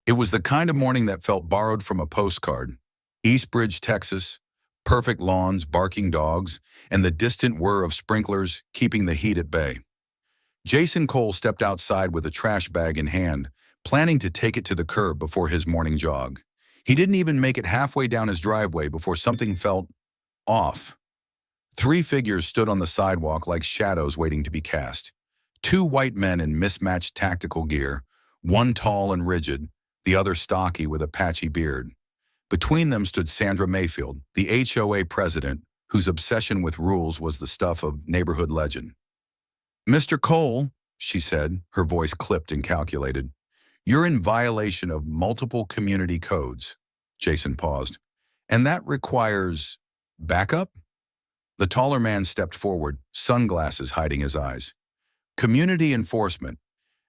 It was the kind of morning that felt borrowed from a postcard. East Bridge, Texas, perfect lawns, barking dogs, and the distant whir of sprinklers keeping the heat at bay. Jason Cole stepped outside with a trash bag in hand, planning to take it to the curb before his morning jog. He didn't even make it halfway down his driveway before something felt off. Three figures stood on the sidewalk like shadows waiting to be cast. Two white men in mismatched tactical gear, one tall and rigid, the other stocky with a patchy beard. Between them stood Sandra Mayfield, the HOA president, whose obsession with rules was the stuff of neighborhood legend. "Mr. Cole," she said, her voice clipped and calculated, "you're in violation of multiple community codes." Jason paused. "And that requires backup?" The taller man stepped forward, sunglasses hiding his eyes. "Community enforcement.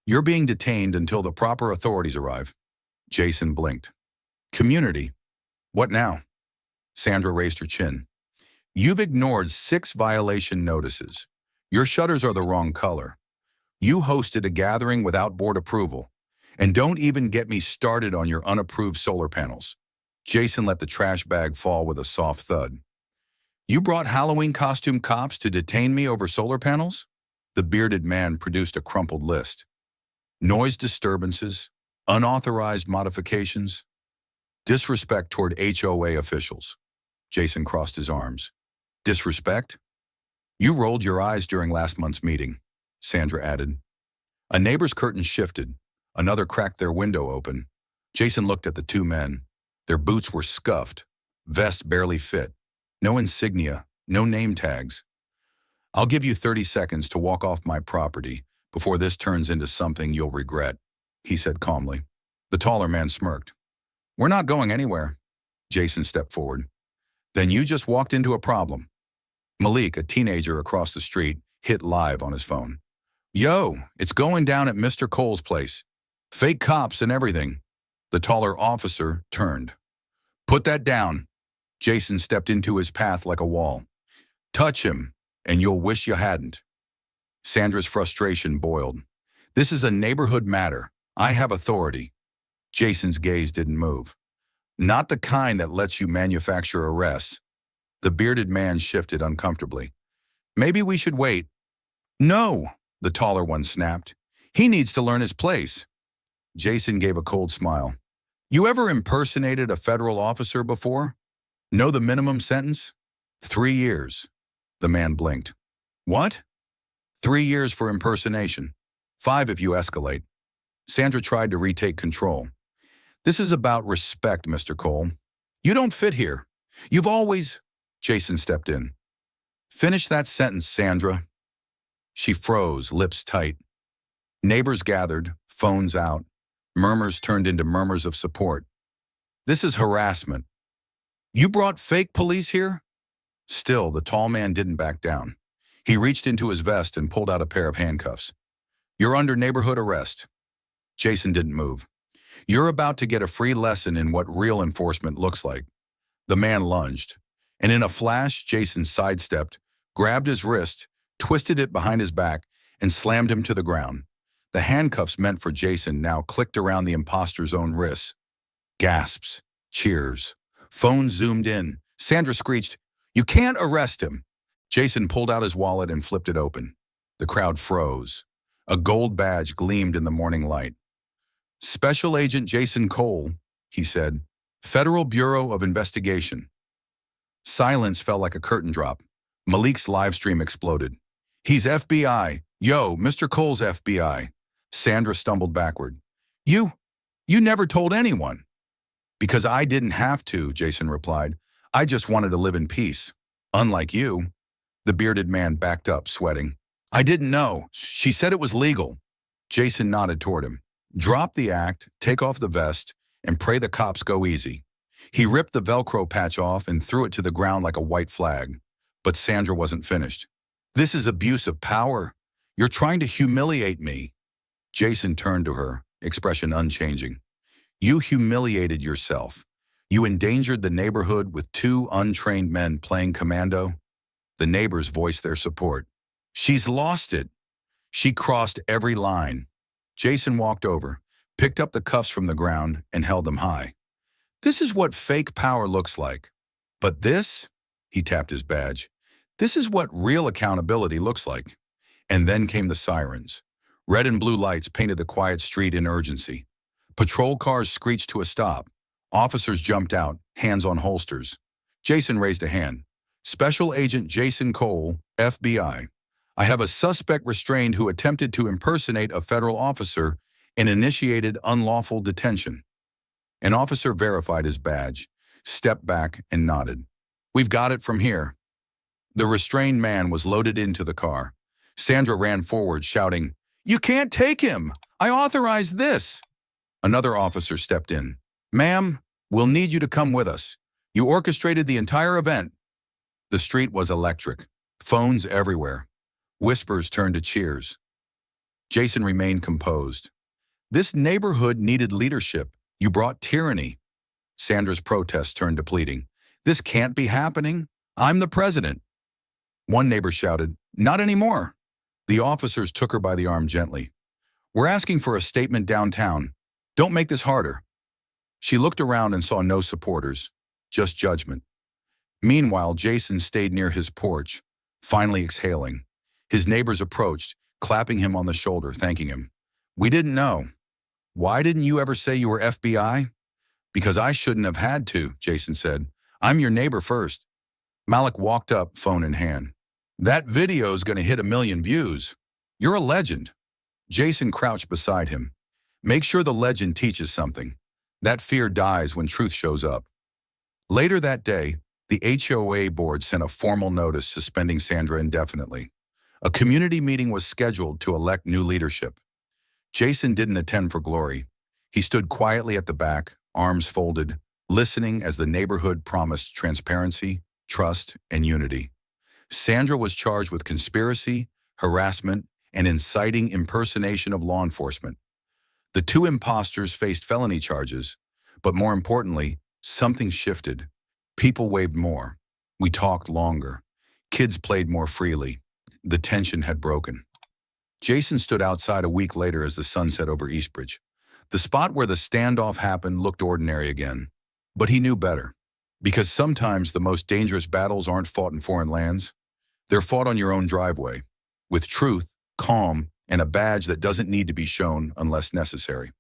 You're being detained until the proper authorities arrive." Jason blinked. "Community? What now?" Sandra raised her chin. "You've ignored 6 violation notices. Your shutters are the wrong color. You hosted a gathering without board approval. And don't even get me started on your unapproved solar panels." Jason let the trash bag fall with a soft thud. "You brought Halloween costume cops to detain me over solar panels?" The bearded man produced a crumpled list. "Noise disturbances, unauthorized modifications, disrespect toward HOA officials." Jason crossed his arms. "Disrespect? You rolled your eyes during last month's meeting," Sandra added. A neighbor's curtain shifted. Another cracked their window open. Jason looked at the two men. Their boots were scuffed, vests barely fit. No insignia, no name tags. "I'll give you 30 seconds to walk off my property before this turns into something you'll regret," he said calmly. The taller man smirked. "We're not going anywhere." Jason stepped forward. "Then you just walked into a problem." Malik, a teenager across the street, hit live on his phone. "Yo, it's going down at Mr. Cole's place. Fake cops and everything." The taller officer turned. "Put that down." Jason stepped into his path like a wall. "Touch him, and you'll wish you hadn't." Sandra's frustration boiled. "This is a neighborhood matter. I have authority." Jason's gaze didn't move. "Not the kind that lets you manufacture arrests." The bearded man shifted uncomfortably. "Maybe we should wait." "No," the taller one snapped. "He needs to learn his place." Jason gave a cold smile. "You ever impersonated a federal officer before? Know the minimum sentence?" 3 years. The man blinked. "What?" 3 years for impersonation. 5 if you escalate." Sandra tried to retake control. "This is about respect, Mr. Cole. You don't fit here. You've always—" Jason stepped in. "Finish that sentence, Sandra." She froze, lips tight. Neighbors gathered, phones out. Murmurs turned into murmurs of support. "This is harassment." "You brought fake police here?" Still, the tall man didn't back down. He reached into his vest and pulled out a pair of handcuffs. "You're under neighborhood arrest." Jason didn't move. "You're about to get a free lesson in what real enforcement looks like." The man lunged, and in a flash, Jason sidestepped, grabbed his wrist, twisted it behind his back, and slammed him to the ground. The handcuffs meant for Jason now clicked around the imposter's own wrists. Gasps, cheers. Phones zoomed in. Sandra screeched, "You can't arrest him." Jason pulled out his wallet and flipped it open. The crowd froze. A gold badge gleamed in the morning light. "Special Agent Jason Cole," he said. "Federal Bureau of Investigation." Silence fell like a curtain drop. Malik's live stream exploded. "He's FBI. Yo, Mr. Cole's FBI." Sandra stumbled backward. You never told anyone." "Because I didn't have to," Jason replied. "I just wanted to live in peace. Unlike you." The bearded man backed up, sweating. "I didn't know. She said it was legal." Jason nodded toward him. "Drop the act, take off the vest, and pray the cops go easy." He ripped the Velcro patch off and threw it to the ground like a white flag. But Sandra wasn't finished. "This is abuse of power. You're trying to humiliate me." Jason turned to her, expression unchanging. "You humiliated yourself. You endangered the neighborhood with 2 untrained men playing commando." The neighbors voiced their support. "She's lost it. She crossed every line." Jason walked over, picked up the cuffs from the ground, and held them high. This is what fake power looks like. But this, he tapped his badge, this is what real accountability looks like. And then came the sirens. Red and blue lights painted the quiet street in urgency. Patrol cars screeched to a stop. Officers jumped out, hands on holsters. Jason raised a hand. Special Agent Jason Cole, FBI. I have a suspect restrained who attempted to impersonate a federal officer and initiated unlawful detention. An officer verified his badge, stepped back, and nodded. We've got it from here. The restrained man was loaded into the car. Sandra ran forward, shouting, "You can't take him! I authorized this!" Another officer stepped in. "Ma'am, we'll need you to come with us. You orchestrated the entire event." The street was electric. Phones everywhere. Whispers turned to cheers. Jason remained composed. This neighborhood needed leadership. You brought tyranny. Sandra's protest turned to pleading. This can't be happening. I'm the president. One neighbor shouted, "Not anymore." The officers took her by the arm gently. "We're asking for a statement downtown. Don't make this harder." She looked around and saw no supporters, just judgment. Meanwhile, Jason stayed near his porch, finally exhaling. His neighbors approached, clapping him on the shoulder, thanking him. "We didn't know. Why didn't you ever say you were FBI?" "Because I shouldn't have had to," Jason said. "I'm your neighbor first." Malik walked up, phone in hand. "That video's gonna hit 1 million views. You're a legend." Jason crouched beside him. "Make sure the legend teaches something. That fear dies when truth shows up." Later that day, the HOA board sent a formal notice suspending Sandra indefinitely. A community meeting was scheduled to elect new leadership. Jason didn't attend for glory. He stood quietly at the back, arms folded, listening as the neighborhood promised transparency, trust, and unity. Sandra was charged with conspiracy, harassment, and inciting impersonation of law enforcement. The two imposters faced felony charges, but more importantly, something shifted. People waved more. We talked longer. Kids played more freely. The tension had broken. Jason stood outside a week later as the sun set over Eastbridge. The spot where the standoff happened looked ordinary again. But he knew better. Because sometimes the most dangerous battles aren't fought in foreign lands. They're fought on your own driveway, with truth, calm, and a badge that doesn't need to be shown unless necessary.